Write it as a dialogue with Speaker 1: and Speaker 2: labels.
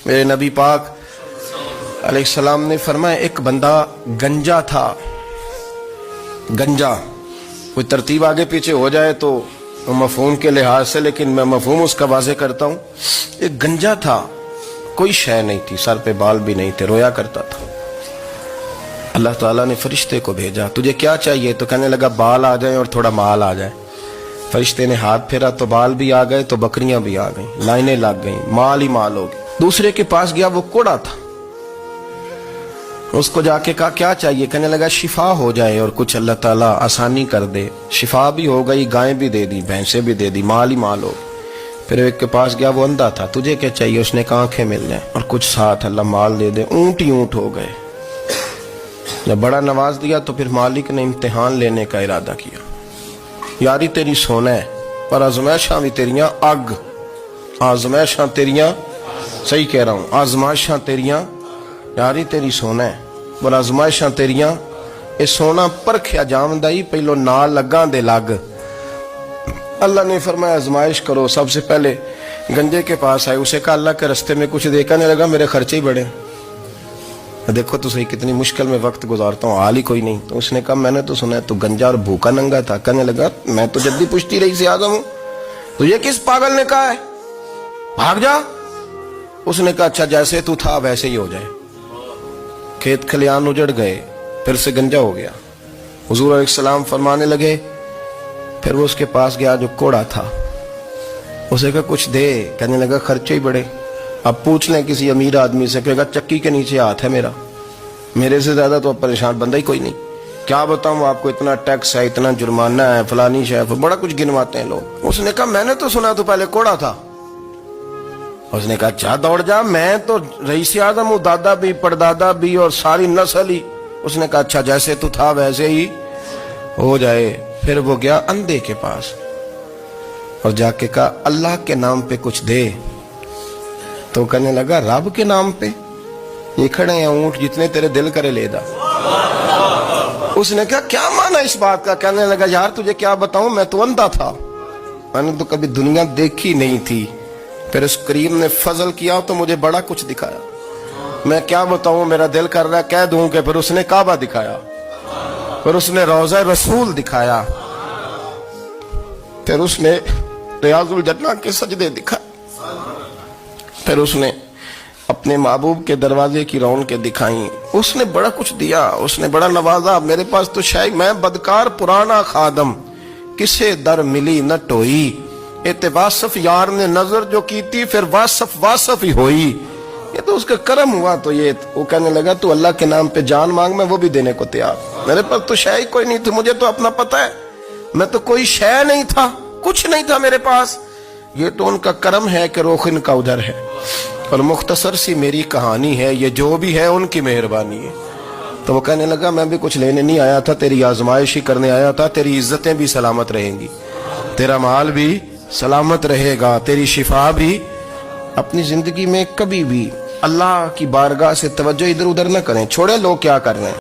Speaker 1: میرے نبی پاک علیہ السلام نے فرمایا ایک بندہ گنجا تھا. گنجا کوئی ترتیب آگے پیچھے ہو جائے تو مفہوم کے لحاظ سے، لیکن میں مفہوم اس کا واضح کرتا ہوں. ایک گنجا تھا، کوئی شے نہیں تھی، سر پہ بال بھی نہیں تھے، رویا کرتا تھا. اللہ تعالیٰ نے فرشتے کو بھیجا، تجھے کیا چاہیے؟ تو کہنے لگا بال آ جائیں اور تھوڑا مال آ جائے. فرشتے نے ہاتھ پھیرا تو بال بھی آ گئے تو بکریاں بھی آ گئیں، لائنیں لگ گئیں، مال ہی مال ہو گئے. دوسرے کے پاس گیا، وہ کوڑا تھا. اس کو جا کے کہا کیا چاہیے؟ کہنے لگا شفا ہو جائے اور کچھ اللہ تعالیٰ آسانی کر دے. شفا بھی ہو گئی، گائیں بھی دے دی، بھینسیں بھی دے دی، مال ہی مال ہو. پھر ایک کے پاس گیا، وہ اندھا تھا، تجھے کیا چاہیے؟ اس نے کہا آنکھیں مل جائیں اور کچھ ساتھ اللہ مال دے دے. اونٹ ہی اونٹ ہو گئے. جب بڑا نواز دیا تو پھر مالک نے امتحان لینے کا ارادہ کیا. یاری تیری سونا ہے پر آزمائشاں بھی تیریاں اگ. آزمائشاں تیریاں، صحیح کہہ رہا ہوں، آزمائشاں تیریاں. یاری تیری سونا ہے پر آزمائشاں تیریاں. اے سونا پرکھیا جامدائی پہلو نال لگاں دے لگ. اللہ نے فرمایا آزمائش کرو. سب سے پہلے گنجے کے پاس آئے، اسے کہا اللہ کے رستے میں کچھ دے. کہنے لگا میرے خرچے ہی بڑے. دیکھو تو صحیح کتنی مشکل میں وقت گزارتا ہوں، حال ہی کوئی نہیں. تو اس نے کہا میں نے تو سنا ہے تو گنجا اور بھوکا ننگا تھا. کہنے لگا میں تو جدی پشتی رئیس اعظم ہوں، تو یہ کس پاگل نے کہا ہے بھاگ جا؟ اس نے کہا اچھا جیسے تو تھا ویسے ہی ہو جائے. کھیت کھلیان اجڑ گئے، پھر سے گنجا ہو گیا. حضور علیہ السلام فرمانے لگے. پھر وہ اس کے پاس گیا جو کوڑا تھا، اسے کہا کچھ دے. کہنے لگا خرچے ہی بڑے. اب پوچھ لیں کسی امیر آدمی سے، کہے گا چکی کے نیچے ہاتھ ہے میرا، میرے سے زیادہ تو پریشان بندہ ہی کوئی نہیں. کیا بتاؤں آپ کو، اتنا ٹیکس ہے، اتنا جرمانہ ہے، فلانی شے، بڑا کچھ گنواتے ہیں لوگ. اس نے کہا میں نے تو سنا تو پہلے کوڑا تھا. اس نے کہا اچھا دوڑ جا، میں تو رئیس اعظم ہوں، دادا بھی پردادا بھی اور ساری نسل ہی. اس نے کہا اچھا جیسے تو تھا ویسے ہی ہو جائے. پھر وہ گیا اندھے کے پاس اور جا کے کہا اللہ کے نام پہ کچھ دے. تو کہنے لگا رب کے نام پہ؟ یہ کھڑے ہیں اونٹ، جتنے تیرے دل کرے لے دا. اس نے کہا کیا معنی اس بات کا؟ کہنے لگا یار تجھے کیا بتاؤں، میں تو اندھا تھا، میں نے تو کبھی دنیا دیکھی نہیں تھی. پھر اس کریم نے فضل کیا تو مجھے بڑا کچھ دکھایا. میں کیا بتاؤں، میرا دل کر رہا ہے کہہ دوں کہ پھر اس نے کعبہ دکھایا، پھر اس نے روضہ رسول دکھایا، پھر اس نے ریاض الجنہ کے سجدے دکھائے، پھر اس نے اپنے محبوب کے دروازے کی رونقیں دکھائیں. اس نے بڑا کچھ دیا، اس نے بڑا نوازا. میرے پاس تو شاید میں بدکار پرانا خادم، کسے در ملی نہ ٹوئی. واصف یار نے نظر جو کی تھی پھر واصف ہی ہوئی. یہ تو اس کا کرم ہوا. تو یہ وہ کہنے لگا تو اللہ کے نام پہ جان مانگ، میں وہ بھی دینے کو تیار. میرے پاس تو شے کوئی نہیں تھی، مجھے تو اپنا پتہ ہے، میں تو کوئی شے نہیں تھا، کچھ نہیں تھا میرے پاس. یہ تو ان کا کرم ہے کہ رخ ان کا ادھر ہے. اور مختصر سی میری کہانی ہے، یہ جو بھی ہے ان کی مہربانی ہے. تو وہ کہنے لگا میں بھی کچھ لینے نہیں آیا تھا، تیری آزمائش ہی کرنے آیا تھا. تیری عزتیں بھی سلامت رہیں گی، تیرا مال بھی سلامت رہے گا، تیری شفا بھی. اپنی زندگی میں کبھی بھی اللہ کی بارگاہ سے توجہ ادھر ادھر نہ کریں، چھوڑیں لوگ کیا کر رہے ہیں.